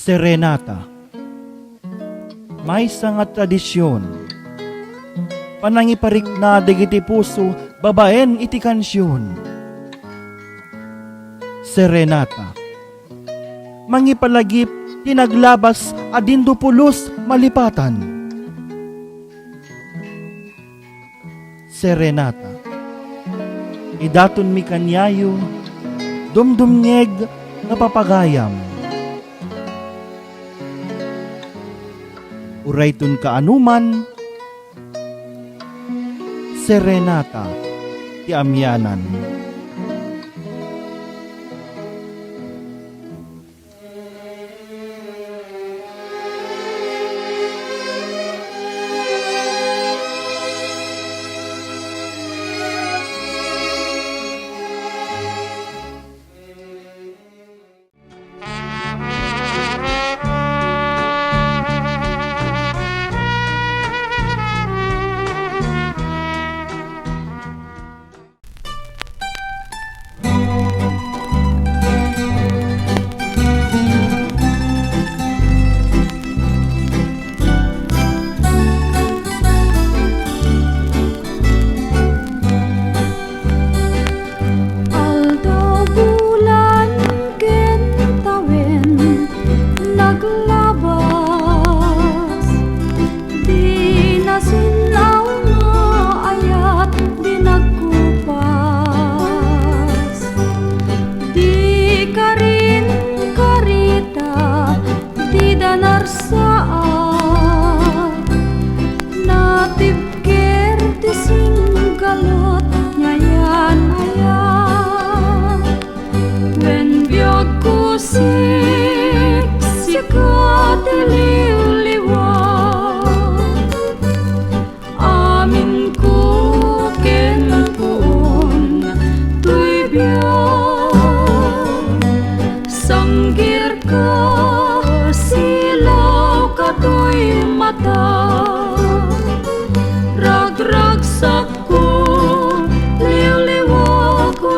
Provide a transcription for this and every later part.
Serenata. Maysa nga tradisyon. Panangiparik na digiti puso, babaen iti kansyon. Serenata. Mangipalagip, tinaglabas, adindo pulos, malipatan. Serenata. Idaton mi kanyayo, dumdumnyeg nga papagayam. Urayton kaanuman, serenata ti amyanan.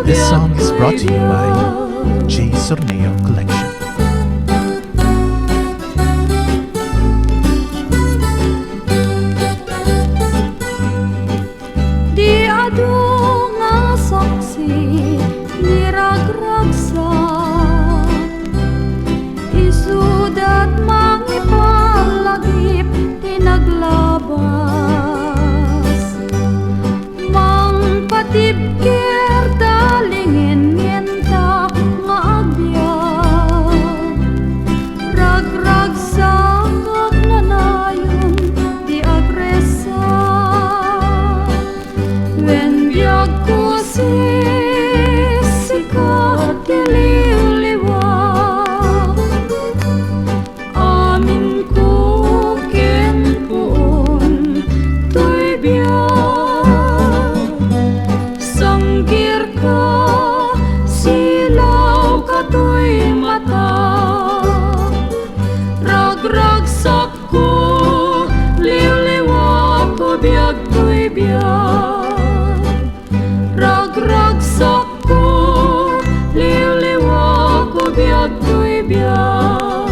This song is brought to you by J. Sorneo Collection. Di adu nga saksi niragragsa, isudat mangipalagip tinaglabas, mangpatibkir dalingin ngenta nga agbyag, ragragsa kag nanayon di agresa. When biyag ko sikat tiliw-liwag, amin ko kenpoon to'y biyag. Sanggir ka, silaw ka to'y mata, ragragsak ko, liw-liwag ko, biyag to'y biyag. Ragragsak ko, liw-liwag ko, biyag to'y biyag.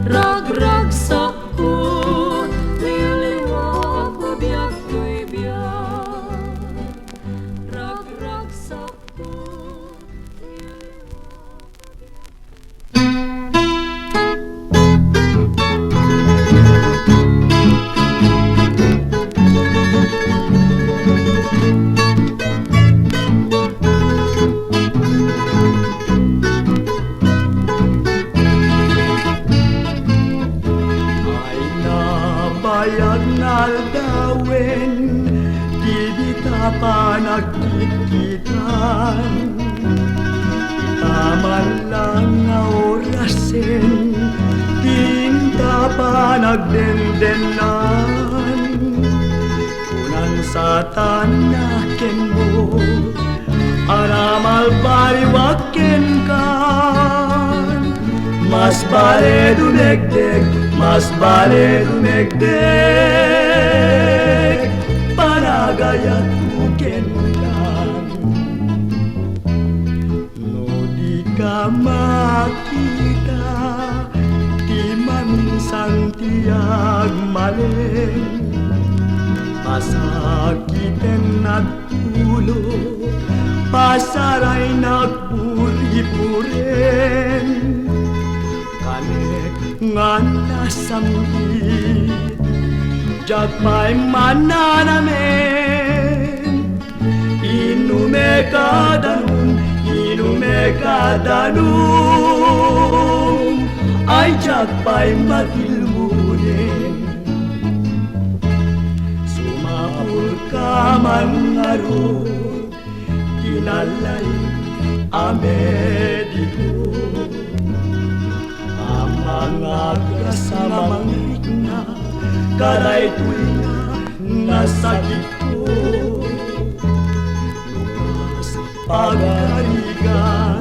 Ragragsak ko, liw-liwag ko, biyag to'y biyag. Ragragsak ko, bayag naldawin, di ta pa nagkikitan. Itaman lang na orasin, di ta pa nagdendenan. Unang sa tanakin mo, aramal bariwakin kan. Mas bale dumegdeg, mas bale dumegdeg, panagayat mukin kan. No di ka makita, sang tiag maleng pasakiten at ulo pasaray nagpuri-puren kanek nga nasamgi jagpay mananamen inume kadanong ay jagpay matilmunen sumapul ka man ngaro kinalay amediko ang mga kasamang na karay tuwing nasakit ko lukas pagkarigan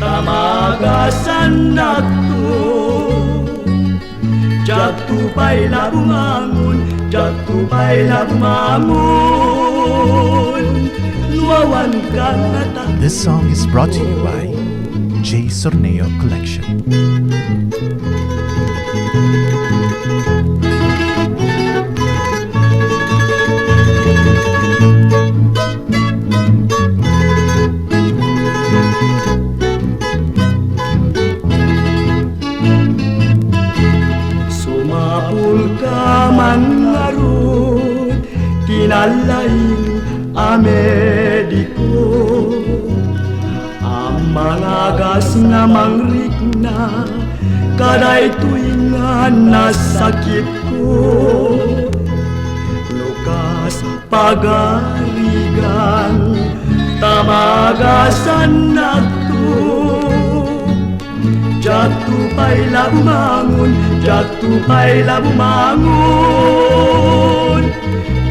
tamagasan na to jagtupay na bumangon luwawan ka na This song is brought to you by J. Sorneo Collection. Sumapul ka man ngarod kinalain amediko ang mga gas na mangrik na kaday tuwingan na sakit ko lukas pagarigan tamagasan na to jagtupay la bumangon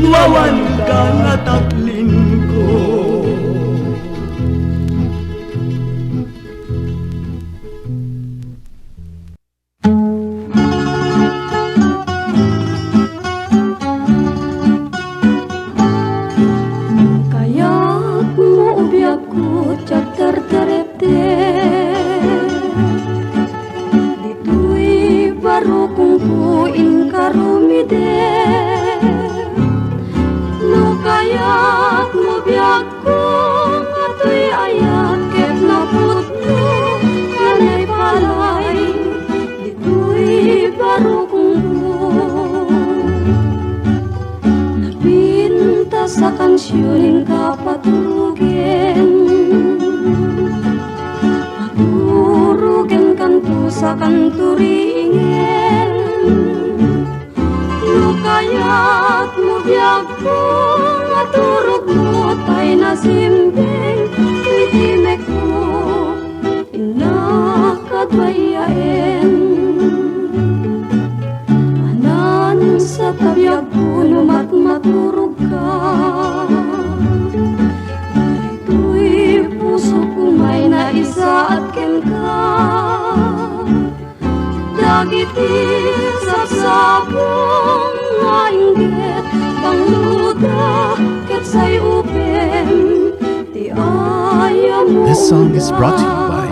nuwawan ka nga taklin ko Kaya't mo ubiyak ko tsak terterepte Dito'y baro kong puin karumide No kaya't mo biyak ko Kato'y ayak ket naputlo Kanay palay Dito'y baro kong napinta sa kansyoning kapatulugin Maturugen kanto sa kanturingen No kaya't mo biyak ko Maturog mo tay nasimbing Itimek mo inakadwayain Manan sa tabiyag puno maturog ka Ito'y puso ko may naisa at ken ka Dagiti sapsapong nga inggit Pangluda ket say upem Ti ayam mo This song is brought to you by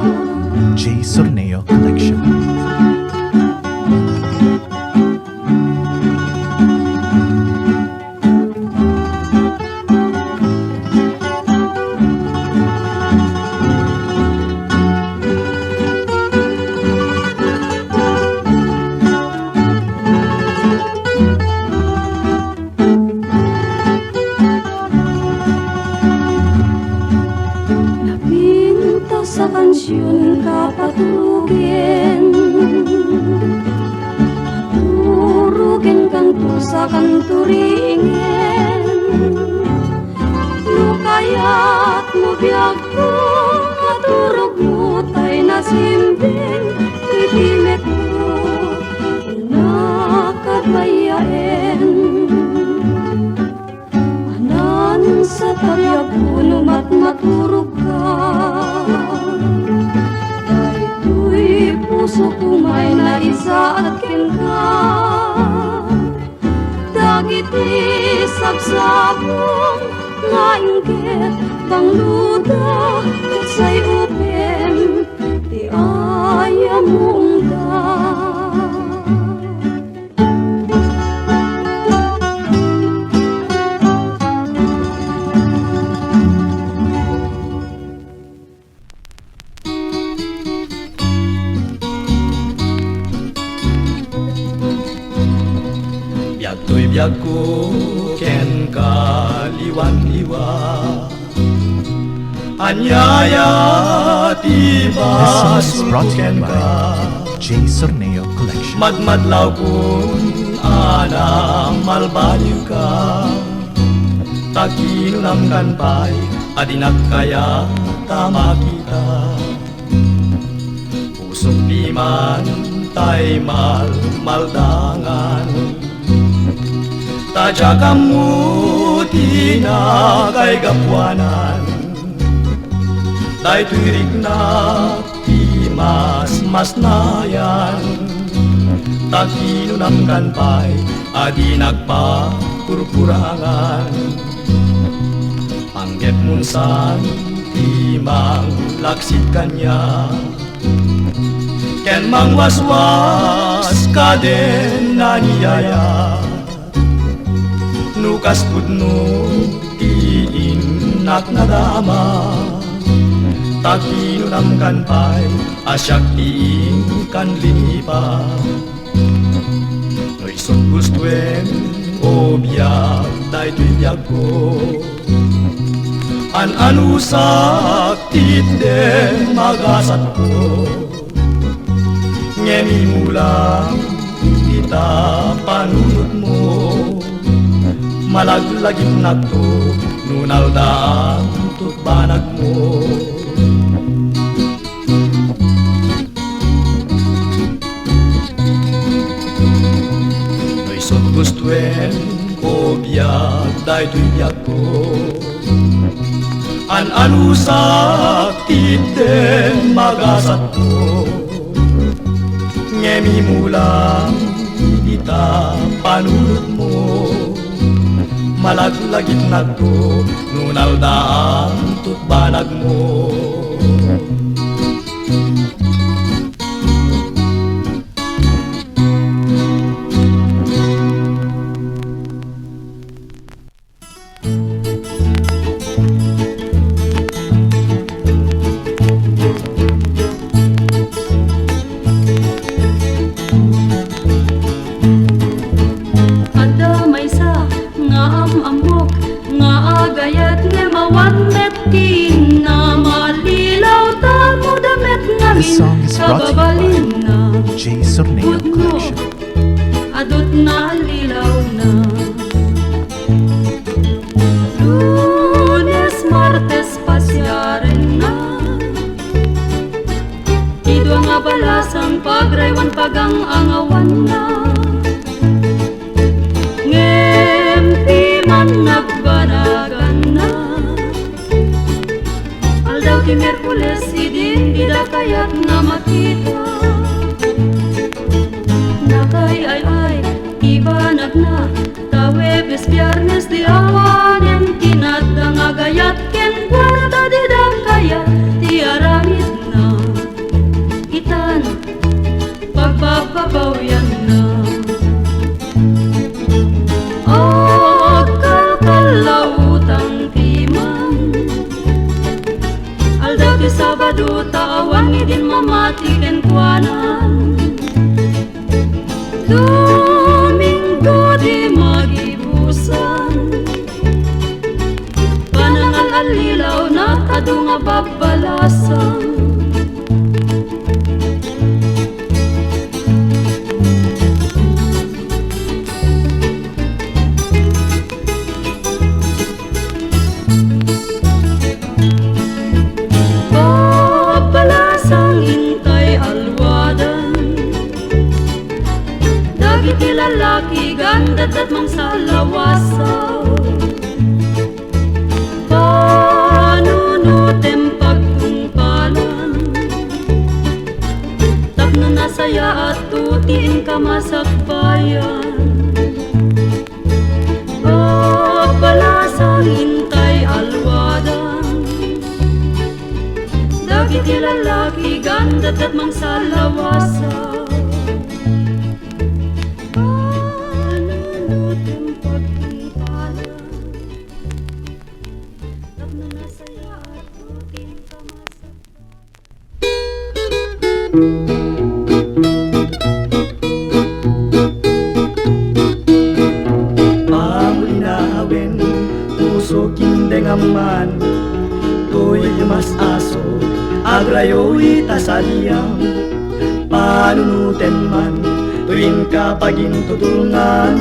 J. Sorneo Collection. Napinta sa kansyon kapatugin Maturugen kanto sa kanturingen No kaya't mo biyak ko Maturog mo tay nasimbing Itimet mo inakadwayain Manan sa tabiyag puno maturog ka Dahito'y puso ko may naisa at ken ka Dagiti sabsabong nga inggit Pangluda ket say upem Ti ayam mong Ito'y biyag ko ken kaliwan-liwa. Anyaya ti This song is brought to you ken by ka. J. Sorneo Collection. Madmadlaw kung anang malbaliw ka. Takinunam kan pa'y adinak kaya tamakita. Pusok di man tay maldangan. Tadya kamu tina kay gapuanan. Day tuirik na ti mas nayan. Takinunam kan pa'y adinak pa purpurangan. Panggep munsan timang laksit kanya. Ken mangwaswas ka din naniyaya. Nukas pudno iinak na dama. Takinunam kan pa'y asyak iing kan linipa. No'y sutgustuen o biyag day tuy biyag ko. An-anusak titde magasat ko. Ngemi mulang kita panunod mo. Malaglagim na to nunaldaan tut banag mo. No'y sutgustuen o biyag day tuy biyag ko. An-anusak titde magasat ko. Ngemi mulang kita panunod mo. Malaglagit na to nunaldaan tut banag mo. This song is brought to you by J. Sorneo Collection. Adot na lilaw na. Lunes, Martes, pasyaren na. Idwa nga balasang pagraywan pagang angawan na. Ngempi man nagbanagan na. Aldaw ti Merkules idin dida kayak nga makita. Nakay ay ibanag na. Tawebes Biyernes di awan yang tinadda nga gayat ken guarda dida kaya ti aramid na. Itan pagbababawian na. Kalkalawutang timan. Aldaw ti Sabado tawan idin mamati ken kuanan. Domingo di magibusan. Panangal alilaw na kadu nga babalasan. Babalasang intay alwadan. Dagiti lalaki gandat at mangsalawasaw. Panunutem pagtungpalan. Tapno nasaya at tutiin ka masakbayan. Babalasang intay alwadan. Dagiti lalaki gandat at mangsalawasaw. Tias aso agrayo itasaliyam panunuten man tuwing kapagintutulungan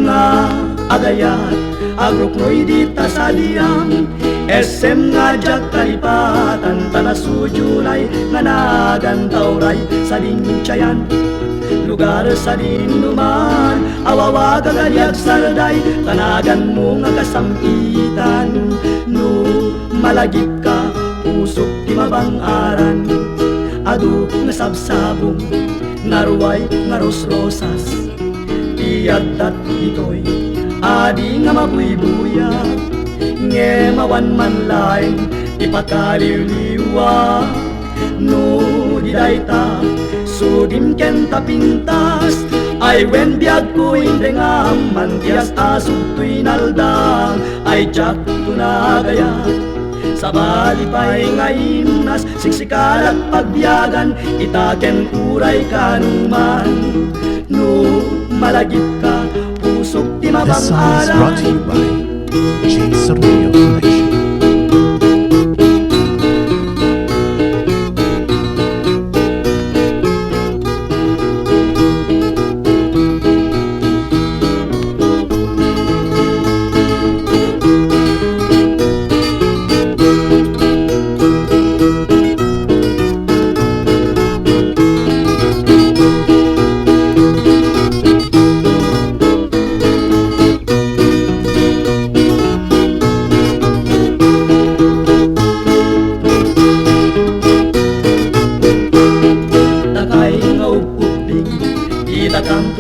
nga agayat agrupnoy dita saliyam SM nga jak kalipatan tanasujulay nga nagantauray sa dinsyayan lugar sa dinuman awawa kagaliag sarday tanagan mo nga kasampitan no malagip ka pusok ti mabang-aran adu nga sabsabong naruway nga rosrosas tiyadat ito'y adi nga mabuibuya nge mawan man laing ipakaliwliwa no didayta sudim ken tapintas ay wen biag ko indengam mantias asog tuy naldang ay jak tunagayat sa balipay nga imnas siksikalat pagbiyagan itaken uray kanuman no malagip ka pusok ti This song is brought to you mabang-aran by J. Sorneo Collection.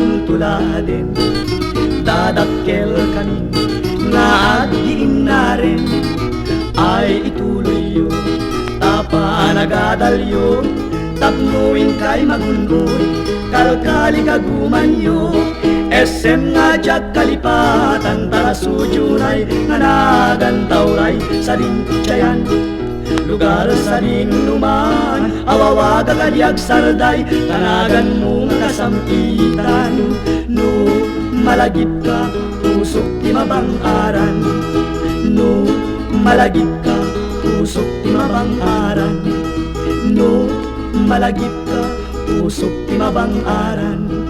tultuladin dadakkel kami nga agdiin na rin ay ituloy yun tapa nagadalyo tapnuin kay magundoy kalkali kagumanyo SM nga jak kalipatan tarasujunay nga nagantauray sa dinsyayan lugar sa dinuman awawa kagaliag sarday tanagan mo nga kasampitan no malagip ka pusok ti mabang-aran no malagip ka pusok ti mabang-aran no malagip ka pusok ti mabang-aran